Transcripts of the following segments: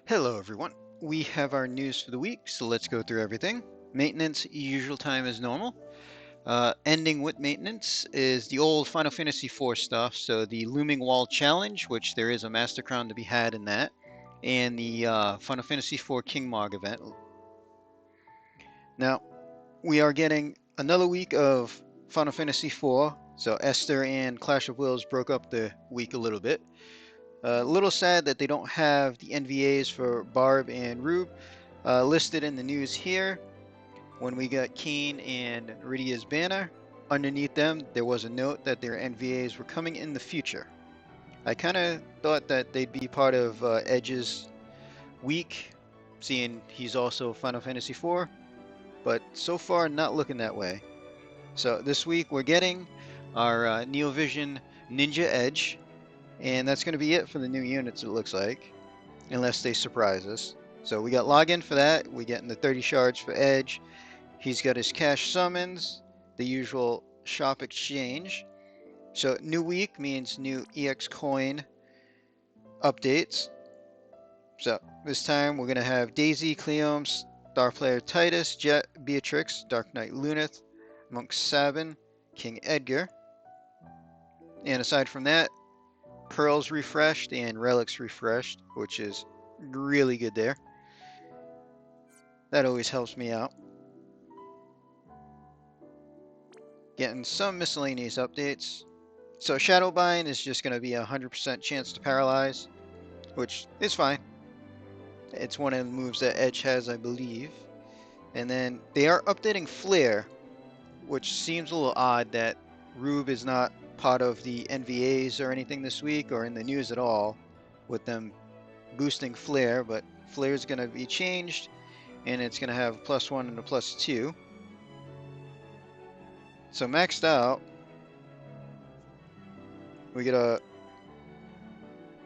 Hello everyone. We have our news for the week, so let's go through everything. Maintenance, usual time as normal. Ending with maintenance is the old Final Fantasy IV stuff, so the Looming Wall Challenge, which there is a Master Crown to be had in that, and the Final Fantasy IV King Mog event. Now, we are getting another week of Final Fantasy IV, so Esther and Clash of Wills broke up the week a little bit. A little sad that they don't have the NVAs for Barb and Rube listed in the news here. When we got Kane and Rydia's banner, underneath them there was a note that their NVAs were coming in the future. I kind of thought that they'd be part of Edge's week, seeing he's also Final Fantasy IV, but so far not looking that way. So this week we're getting our Neovision Ninja Edge, and that's going to be it for the new units, it looks like, unless they surprise us. So we got login for that. We getting the 30 shards for Edge. He's got his cash summons, the usual shop exchange. So new week means new EX coin updates. So this time we're going to have Daisy, Cleome, Star Player Titus, Jet, Beatrix, Dark Knight Luneth, Monk Sabin, King Edgar. And aside from that, Pearls refreshed and Relics refreshed, which is really good there. That always helps me out. Getting some miscellaneous updates. So Shadowbind is just going to be a 100% chance to paralyze, which is fine. It's one of the moves that Edge has, I believe. And then they are updating Flare, which seems a little odd that Rube is not part of the NVAs or anything this week or in the news at all with them boosting Flare, but Flare is going to be changed and it's going to have a +1 and a +2. So maxed out, we get a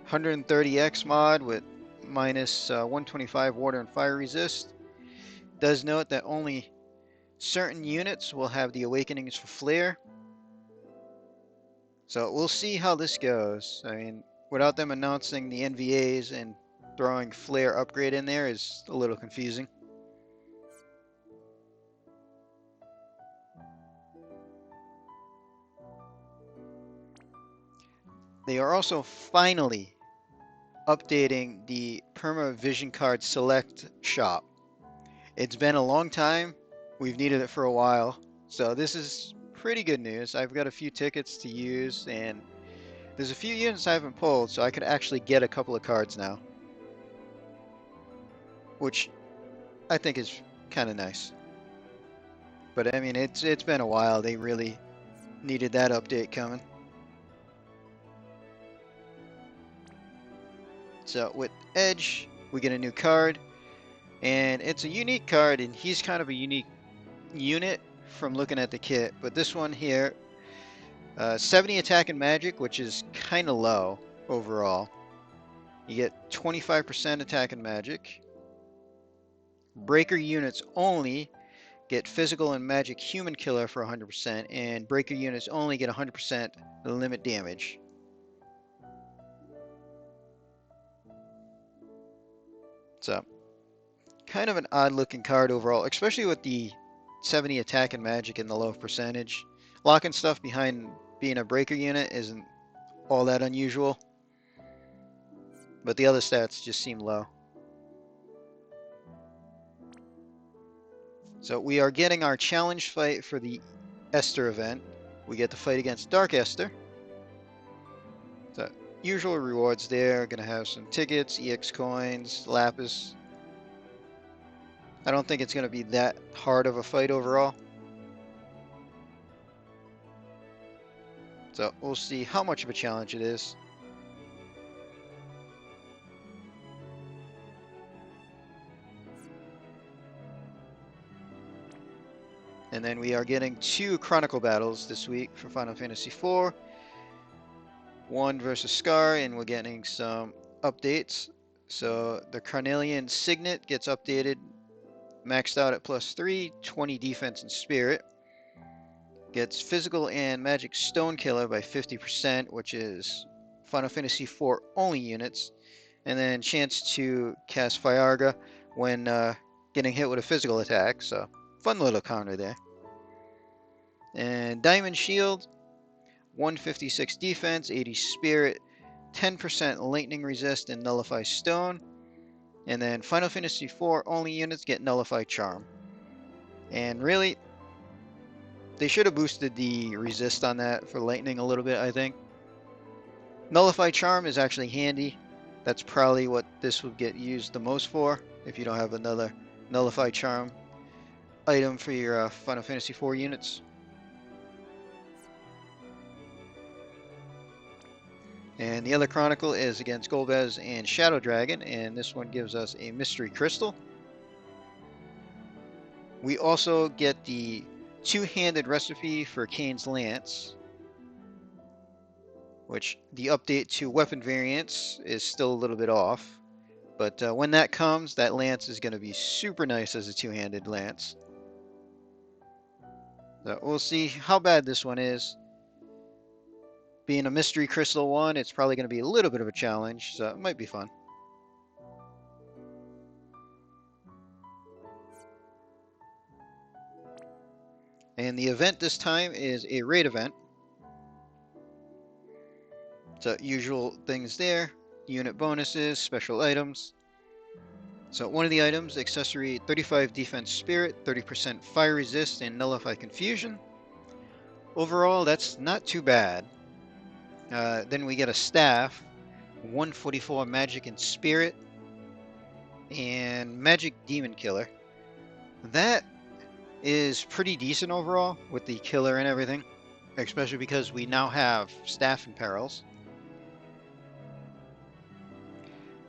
130x mod with minus 125 water and fire resist. Does note that only certain units will have the awakenings for Flare. So we'll see how this goes. I mean, without them announcing the NVAs and throwing Flare upgrade in there is a little confusing. They are also finally updating the Perma Vision Card Select shop. It's been a long time. We've needed it for a while. So this is pretty good news. I've got a few tickets to use and there's a few units I haven't pulled, so I could actually get a couple of cards now, which I think is kind of nice. But I mean, it's been a while. They really needed that update coming. So with Edge, we get a new card, and it's a unique card, and he's kind of a unique unit from looking at the kit. But this one here, 70 attack and magic, which is kind of low overall. You get 25% attack and magic. Breaker units only get physical and magic human killer for 100%, and breaker units only get 100% limit damage. So, kind of an odd looking card overall, especially with the 70 attack and magic and the low percentage. Locking stuff behind being a breaker unit isn't all that unusual, but the other stats just seem low. So we are getting our challenge fight for the Esther event. We get to fight against Dark Esther. So usual rewards there. Gonna have some tickets, EX coins, Lapis. I don't think it's gonna be that hard of a fight overall. So we'll see how much of a challenge it is. And then we are getting 2 Chronicle battles this week for Final Fantasy IV. One versus Scar, and we're getting some updates. So the Carnelian Signet gets updated, maxed out at +3, 20 defense and spirit. Gets physical and magic stone killer by 50%, which is Final Fantasy IV only units. and then chance to cast Fiarga when getting hit with a physical attack. So fun little counter there. And Diamond Shield, 156 defense, 80 spirit, 10% lightning resist and nullify stone. And then Final Fantasy IV only units get nullify charm. And really, they should have boosted the resist on that for lightning a little bit, I think. Nullify charm is actually handy. That's probably what this would get used the most for if you don't have another nullify charm item for your Final Fantasy IV units. And the other Chronicle is against Golbez and Shadow Dragon, and this one gives us a Mystery Crystal. We also get the two-handed recipe for Kane's Lance, which the update to weapon variants is still a little bit off. But when that comes, that lance is going to be super nice as a two-handed lance. So we'll see how bad this one is. Being a Mystery Crystal one, it's probably going to be a little bit of a challenge, so it might be fun. And the event this time is a raid event. So usual things there, unit bonuses, special items. So one of the items, accessory 35 defense spirit, 30% fire resist, and nullify confusion. Overall, that's not too bad. Then we get a staff, 144 magic and spirit, and magic demon killer. That is pretty decent overall with the killer and everything, especially because we now have staff and perils.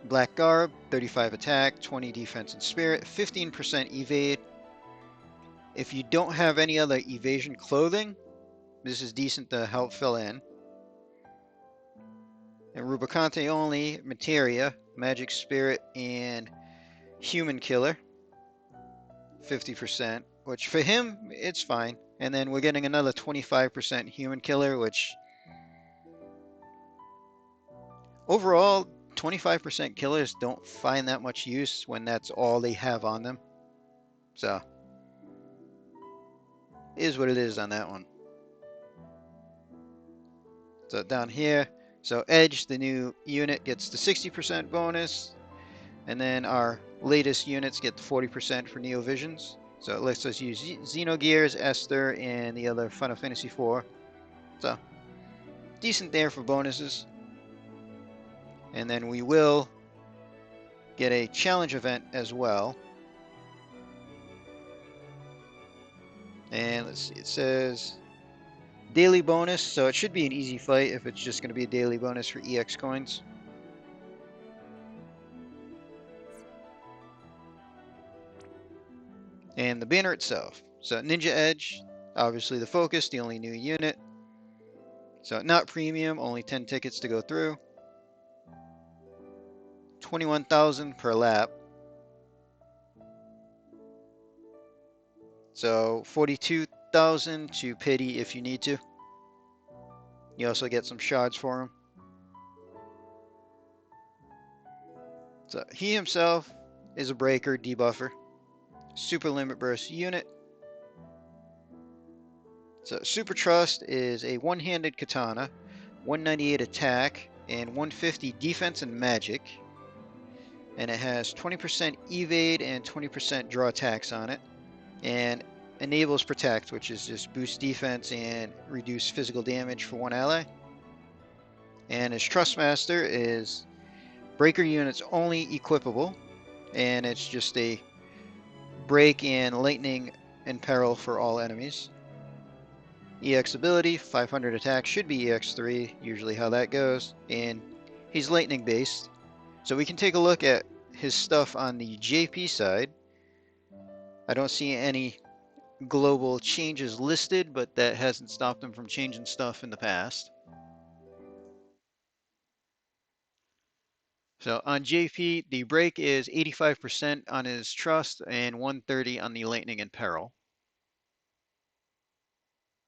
Black garb, 35 attack, 20 defense and spirit, 15% evade. If you don't have any other evasion clothing, this is decent to help fill in. And Rubicante only, Materia, Magic Spirit, and Human Killer, 50%, which for him, it's fine. And then we're getting another 25% Human Killer, which overall, 25% killers don't find that much use when that's all they have on them. So, is what it is on that one. So down here, so Edge, the new unit, gets the 60% bonus, and then our latest units get the 40% for Neo Visions. So it lets us use Xenogears, Esther, and the other Final Fantasy IV. So decent there for bonuses. And then we will get a challenge event as well. And let's see, it says daily bonus, so it should be an easy fight if it's just going to be a daily bonus for EX coins. And the banner itself. So Ninja Edge, obviously the focus, the only new unit. So not premium, only 10 tickets to go through. 21,000 per lap. So 42,000 to pity if you need to. You also get some shards for him. So he himself is a breaker debuffer. Super limit burst unit. So Super Trust is a one-handed katana, 198 attack, and 150 defense and magic. And it has 20% evade and 20% draw attacks on it. And enables protect, which is just boost defense and reduce physical damage for one ally. And his Trustmaster is breaker units only equipable, and it's just a break and lightning and peril for all enemies. EX ability, 500 attack, should be EX3, usually how that goes, and he's lightning based. So we can take a look at his stuff on the JP side. I don't see any global changes listed, but that hasn't stopped him from changing stuff in the past. So on JP, the break is 85% on his trust and 130 on the lightning and peril,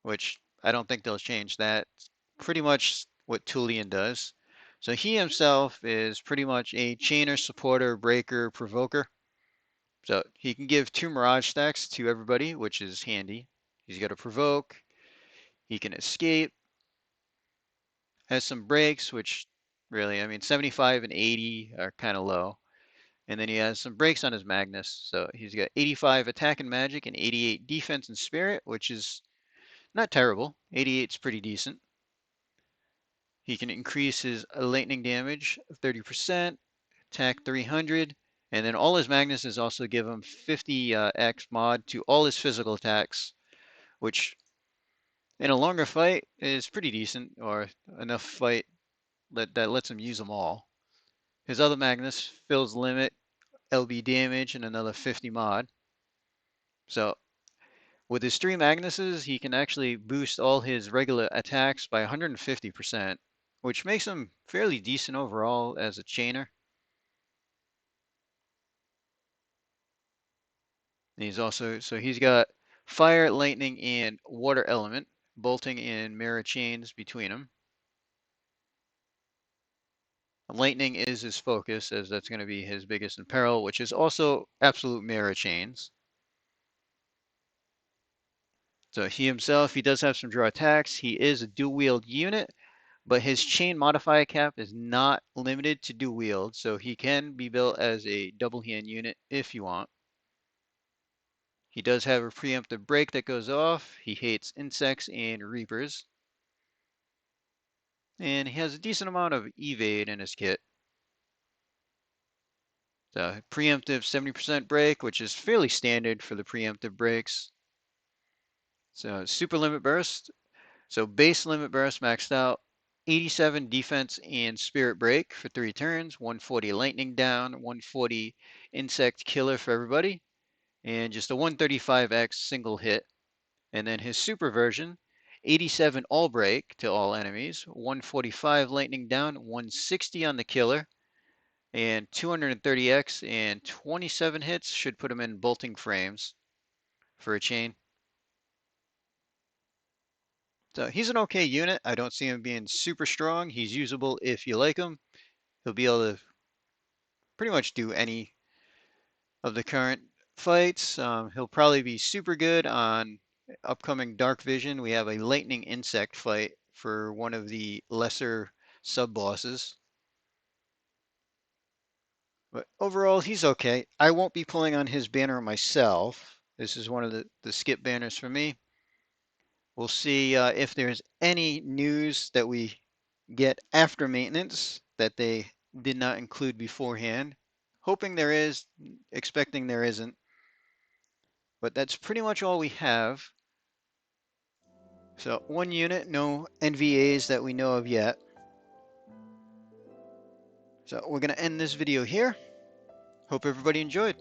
which I don't think they'll change that. It's pretty much what Tullian does. So he himself is pretty much a chainer, supporter, breaker, provoker. So he can give 2 Mirage stacks to everybody, which is handy. He's got a provoke. He can escape. Has some breaks, which really, I mean, 75 and 80 are kind of low. And then he has some breaks on his Magnus. So he's got 85 attack and magic and 88 defense and spirit, which is not terrible. 88 is pretty decent. He can increase his lightning damage 30%, attack 300, and then all his Magnuses also give him 50x mod to all his physical attacks, which in a longer fight is pretty decent, or enough fight that lets him use them all. His other Magnus fills limit, LB damage, and another 50 mod. So with his 3 Magnuses, he can actually boost all his regular attacks by 150%, which makes him fairly decent overall as a chainer. And he's also, so he's got fire, lightning, and water element, bolting and mirror chains between them. Lightning is his focus, as that's going to be his biggest in peril, which is also absolute mirror chains. So he himself, he does have some draw attacks. He is a dual wield unit, but his chain modifier cap is not limited to dual wield, so he can be built as a double hand unit if you want. He does have a preemptive break that goes off. He hates insects and reapers. And he has a decent amount of evade in his kit. So preemptive 70% break, which is fairly standard for the preemptive breaks. So super limit burst. So base limit burst maxed out. 87 defense and spirit break for 3 turns. 140 lightning down. 140 insect killer for everybody. And just a 135x single hit. And then his super version, 87 all break to all enemies, 145 lightning down, 160 on the killer, and 230x and 27 hits should put him in bolting frames for a chain. So he's an okay unit. I don't see him being super strong. He's usable if you like him. He'll be able to pretty much do any of the current fights. He'll probably be super good on upcoming Dark Vision. We have a lightning insect fight for one of the lesser sub bosses. But overall, he's okay. I won't be pulling on his banner myself. This is one of the skip banners for me. We'll see if there's any news that we get after maintenance that they did not include beforehand. Hoping there is, expecting there isn't. But that's pretty much all we have. So 1 unit, no NVAs that we know of yet. So we're going to end this video here. Hope everybody enjoyed.